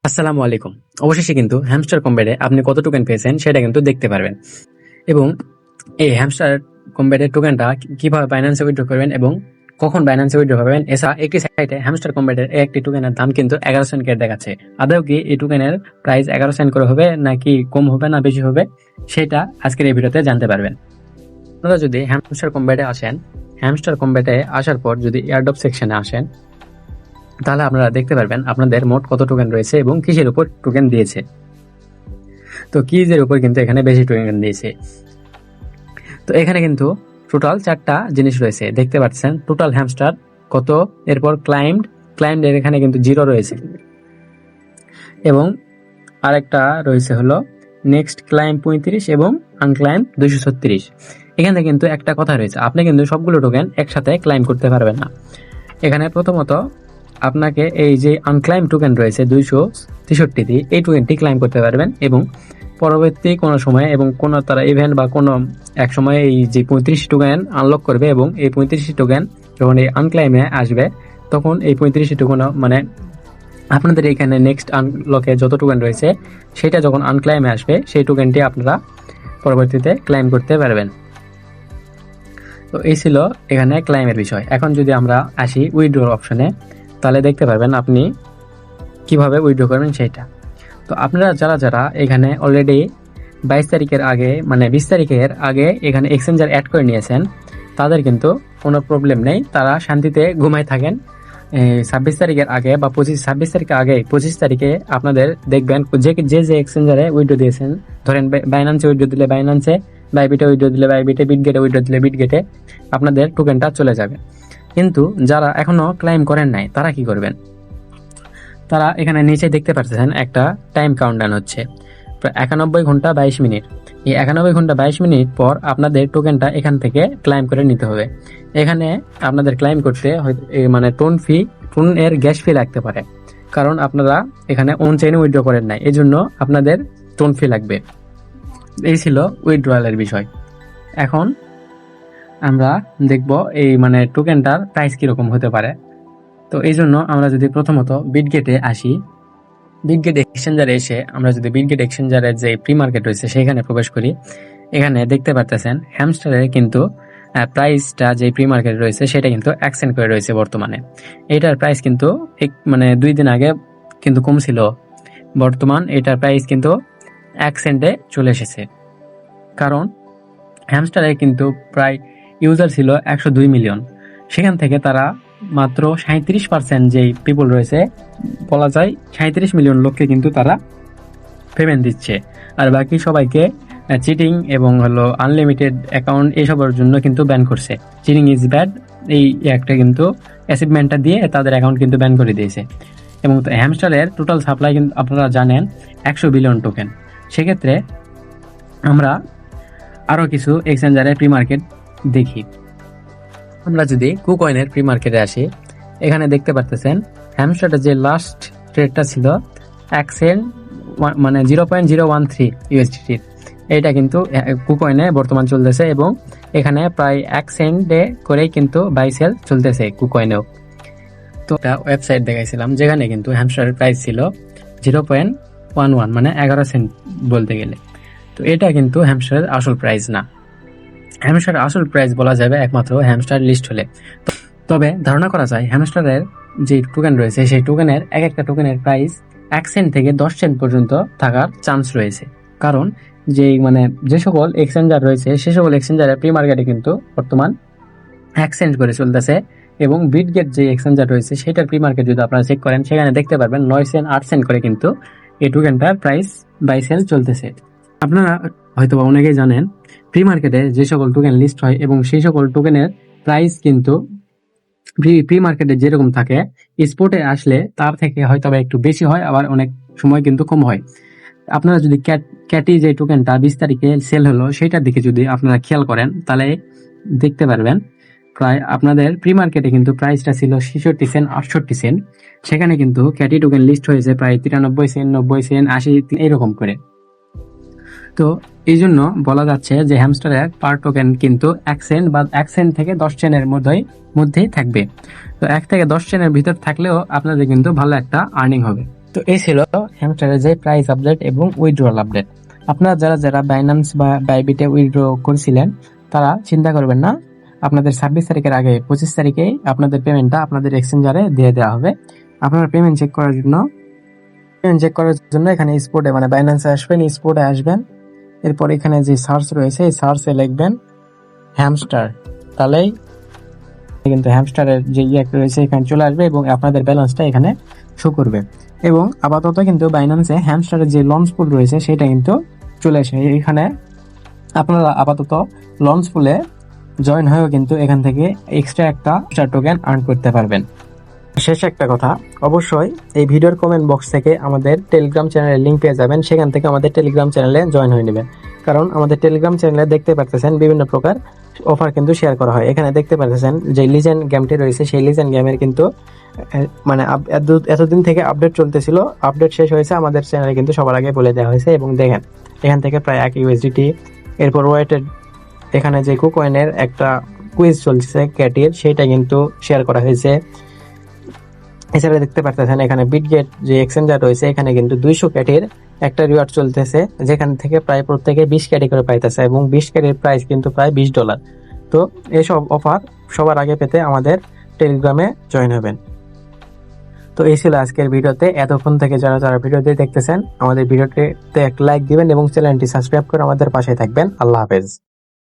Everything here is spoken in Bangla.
আসসালামু আলাইকুম। অবশেষে কিন্তু হ্যামস্টার কম্ব্যাটে আপনি কত টোকেন পেয়েছেন সেটা কিন্তু দেখতে পারবেন। এবং এই হ্যামস্টার কম্ব্যাটের টোকেনটা কিভাবে বাইন্যান্সে উইথড্র করবেন এবং কখন বাইন্যান্সে উইথড্র করবেন, এছাড়া একটি সাইটে হ্যামস্টার কম্ব্যাটের একটি টোকেনের দাম কিন্তু 11 সেন্ট করে দেখাচ্ছে। আদৌ কি এই টোকেনের প্রাইস 11 সেন্ট করে হবে নাকি কম হবে না বেশি হবে, সেটা আজকের এই ভিডিওতে জানতে পারবেন। আপনারা যদি হ্যামস্টার কম্ব্যাটে আসেন, হ্যামস্টার কম্ব্যাটে আসার পর যদি এয়ারড্রপ সেকশনে আসেন, তাহলে আপনারা দেখতে পারবেন আপনাদের মোট কত টোকেন রয়েছে এবং কিসের উপর টোকেন দিয়েছে। তো কিজের উপর কিন্তু এখানে বেশি টোকেন দিয়েছে। তো এখানে কিন্তু টোটাল 4টা জিনিস রয়েছে, দেখতে পাচ্ছেন। টোটাল হ্যামস্টার কত, এরপর ক্লাইম্ড এর এখানে কিন্তু 0 রয়েছে, এবং আরেকটা রয়েছে হলো নেক্সট ক্লাইম্ব 35 এবং আনক্লাইম্ব 236। এখানে কিন্তু একটা কথা রয়েছে, আপনি কিন্তু সবগুলো টোকেন একসাথে ক্লাইম করতে পারবেন না। এখানে প্রথমত আপনাকে এই যে আনক্লাইম টোকেন রয়েছে 263, এই টোকেনটি ক্লাইম করতে পারবেন, এবং পরবর্তী কোনো সময়ে এবং কোনো তারা ইভেন্ট বা কোনো এক সময়ে এই যে 35 টোকেন আনলক করবে, এবং এই 35 টোকেন যখন এই আনক্লাইমে আসবে তখন এই 35 টোকেন মানে আপনাদের এখানে নেক্সট আনলকে যত টোকেন রয়েছে সেটা যখন আনক্লাইমে আসবে সেই টোকেনটি আপনারা পরবর্তীতে ক্লাইম করতে পারবেন। তো এই ছিল এখানে ক্লাইমের বিষয়। এখন যদি আমরা আসি উইথড্র অপশনে, তাহলে দেখতে পারবেন আপনি কিভাবে উইথড্র করবেন সেটা। তো আপনারা যারা এখানে অলরেডি 22 তারিখের আগে মানে 20 তারিখের আগে এখানে এক্সচেঞ্জার অ্যাড করে নিয়েছেন, তাদের কিন্তু কোনো প্রবলেম নেই, তারা শান্তিতে ঘুমায় থাকেন। 26 তারিখের আগে বা 26 তারিখের আগে 25 তারিখে আপনাদের দেখবেন যে এক্সচেঞ্জারে উইথড্র দিয়েছেন, ধরেন বাইন্যান্সে উইথড্র দিলে বাইন্যান্সে, বাইবিটে উইথড্র দিলে বাইবিটে, বিটগেটে উইথড্র দিলে বিটগেটে আপনাদের টোকেনটা চলে যাবে। কিন্তু যারা এখনো ক্লাইম করেন নাই তারা কি করবেন, তারা এখানে নিচে দেখতে পাচ্ছেন একটা টাইম কাউন্টডাউন হচ্ছে, প্রায় 91 ঘন্টা 22 মিনিট। এই 91 ঘন্টা 22 মিনিট পর আপনাদের টোকেনটা এখান থেকে ক্লাইম করে নিতে হবে। এখানে আপনাদের ক্লাইম করতে মানে টোন এর গ্যাস ফি লাগতে পারে, কারণ আপনারা এখানে অন চেইনে উইথড্র করেন নাই, এই জন্য আপনাদের টোন ফি লাগবে। এই ছিল উইথড্রয়ালের বিষয়। এখন আমরা দেখব এই মানে টোকেনটার প্রাইস কিরকম হতে পারে। তো এই জন্য আমরা যদি প্রথমত বিটগেটে আসি, বিটগেট এক্সচেঞ্জারে এসে আমরা যদি বিটগেট এক্সচেঞ্জারের যে প্রি মার্কেট রয়েছে সেখানে প্রবেশ করি, এখানে দেখতে পাচ্ছেন হ্যামস্টারের কিন্তু প্রাইসটা যে প্রি মার্কেট রয়েছে সেটা কিন্তু 1 সেন্ট করে রয়েছে বর্তমানে। এটার প্রাইস কিন্তু মানে 2 দিন আগে কিন্তু কম ছিল, বর্তমান এটার প্রাইস কিন্তু 1 সেন্টে চলে এসেছে। কারণ হ্যামস্টারে কিন্তু প্রায় ইউজার ছিল 102 মিলিয়ন, সেখান থেকে তারা মাত্র 37% যেই পিপল রয়েছে, বলা যায় 37 মিলিয়ন লোককে কিন্তু তারা পেমেন্ট দিচ্ছে, আর বাকি সবাইকে চিটিং এবং হলো আনলিমিটেড অ্যাকাউন্ট এইসবের জন্য কিন্তু ব্যান করছে। চিটিং ইজ ব্যাড, এই একটা কিন্তু অ্যাচিভমেন্টটা দিয়ে তাদের অ্যাকাউন্ট কিন্তু ব্যান করে দিয়েছে। এবং হ্যামস্টারের টোটাল সাপ্লাই কিন্তু আপনারা জানেন 100 বিলিয়ন টোকেন। সেক্ষেত্রে আমরা আরও কিছু এক্সচেঞ্জারের প্রি মার্কেট দেখি। আমরা যদি কুকয়েনের প্রি মার্কেটে আসি, এখানে দেখতে পাচ্ছেন হ্যামস্টারের যে লাস্ট ট্রেডটা ছিল 1 সেন্ট মানে 0.013 ইউএসডিটি, এটা কিন্তু কুকয়েনে বর্তমান চলতেছে, এবং এখানে প্রায় 1 সেন্টে করেই কিন্তু বাই সেল চলতেছে কুকয়েনেও। তো একটা ওয়েবসাইট দেখাইছিলাম যেখানে কিন্তু হ্যামস্টারের প্রাইস ছিল 0.11 মানে 11 সেন্ট বলতে গেলে। তো এটা কিন্তু হ্যামস্টারের আসল প্রাইস না, হ্যামস্টারের আসল প্রাইস বলা যাবে একমাত্র হ্যামস্টার লিস্ট হলে। তবে ধারণা করা যায় হ্যামস্টারের যে টোকেন রয়েছে সেই টোকেনের এক একটা টোকেনের প্রাইস 1 সেন্ট থেকে 10 সেন্ট পর্যন্ত থাকার চান্স রয়েছে। কারণ যে সকল এক্সচেঞ্জার রয়েছে সে সকল এক্সচেঞ্জারের প্রি মার্কেটে কিন্তু বর্তমান 1 সেন্ট করে চলতেছে, এবং বিটগেট যে এক্সচেঞ্জার রয়েছে সেটার প্রি মার্কেট যদি আপনারা চেক করেন সেখানে দেখতে পারবেন 9 সেন্ট 8 সেন্ট করে কিন্তু এই টোকেনটার প্রাইস বাই সেল চলতেছে। আপনারা হয়তোবা অনেকেই জানেন প্রি মার্কেটে যে সকল টোকেন লিস্ট হয় এবং সেই সকল টোকেনের প্রাইস কিন্তু প্রি মার্কেটে যেরকম থাকে স্পটে আসলে তার থেকে হয়তোবা একটু বেশি হয়, আবার অনেক সময় কিন্তু কম হয়। আপনারা যদি ক্যাটি যে টোকেনটা 20 তারিখে সেল হলো সেটার দিকে যদি আপনারা খেয়াল করেন তাহলে দেখতে পারবেন প্রায় আপনাদের প্রি মার্কেটে কিন্তু প্রাইসটা ছিল 66 সেন্ট 68 সেন্ট, সেখানে কিন্তু ক্যাটি টোকেন লিস্ট হয়েছে প্রায় 93 সেন্ট 90 সেন্ট 80 এরকম করে। তো এই জন্য বলা যাচ্ছে যে হ্যামস্টারের পার টোকেন কিন্তু 1 সেন্ট বা 1 সেন্ট থেকে 10 সেন্টের মধ্যেই থাকবে। তো 1 থেকে 10 সেন্টের ভিতর থাকলেও আপনাদের কিন্তু ভালো একটা আর্নিং হবে। তো এই ছিল হ্যামস্টারের যে প্রাইস আপডেট এবং উইথড্রল আপডেট। আপনারা যারা যারা বাইন্যান্স বা বাইবিটে উইথড্র করেছিলেন তারা চিন্তা করবেন না, আপনাদের 26 তারিখের আগে 25 তারিখেই আপনাদের পেমেন্টটা আপনাদের এক্সচেঞ্জারে দিয়ে দেওয়া হবে। আপনারা পেমেন্ট চেক করার জন্য এখানে স্পটে মানে বাইন্যান্সে আসবেন, স্পটে আসবেন, এরপর এখানে যে সার্চ রয়েছে এই সার্চে লিখবেন হ্যামস্টার, তাহলেই কিন্তু হ্যামস্টারের যে রয়েছে এখানে চলে আসবে এবং আপনাদের ব্যালেন্সটা এখানে শো করবে। এবং আপাতত কিন্তু বাইন্যান্সে হ্যামস্টারের যে লঞ্চ পুল রয়েছে সেটা কিন্তু চলে আসে এখানে। আপনারা আপাতত লঞ্চ পুলে জয়েন হয়েও কিন্তু এখান থেকে এক্সট্রা একটা টোকেন আর্ন করতে পারবেন। শেষ একটা কথা, অবশ্যই এই ভিডিওর কমেন্ট বক্স থেকে আমাদের টেলিগ্রাম চ্যানেলের লিঙ্ক পেয়ে যাবেন, সেখান থেকে আমাদের টেলিগ্রাম চ্যানেলে জয়েন হয়ে নেবেন। কারণ আমাদের টেলিগ্রাম চ্যানেলে দেখতে পারতেছেন বিভিন্ন প্রকার অফার কিন্তু শেয়ার করা হয়। এখানে দেখতে পারতেছেন যে লিজেন্ড গেমটি রয়েছে, সেই লিজেন্ড গেমের কিন্তু মানে এতদিন থেকে আপডেট চলতেছিল, আপডেট শেষ হয়েছে আমাদের চ্যানেলে কিন্তু সবার আগে বলে দেওয়া হয়েছে। এবং দেখেন এখান থেকে প্রায় 1 ইউএসডিটি, এরপর ওয়েটেড এখানে যে কুকয়েনের একটা কুইজ চলছে ক্যাটির, সেইটা কিন্তু শেয়ার করা হয়েছে। এছাড়া দেখতে পারতেছেন এখানে বিটগেট যে এক্সচেঞ্জার রয়েছে এখানে কিন্তু 200 ক্যাটির একটা রিওয়ার্ড চলতেছে, যেখান থেকে প্রায় প্রত্যেকে 20 ক্যাটি করে পাইতেছে এবং 20 ক্যাটির প্রাইস কিন্তু প্রায় $20। তো এসব অফার সবার আগে পেতে আমাদের টেলিগ্রামে জয়েন হবেন। তো এই ছিল আজকের ভিডিওতে। এতক্ষণ থেকে যারা যারা ভিডিওটি দেখতেছেন আমাদের ভিডিওটিতে একটা লাইক দিবেন এবং চ্যানেলটি সাবস্ক্রাইব করে আমাদের পাশে থাকবেন। আল্লাহ হাফেজ।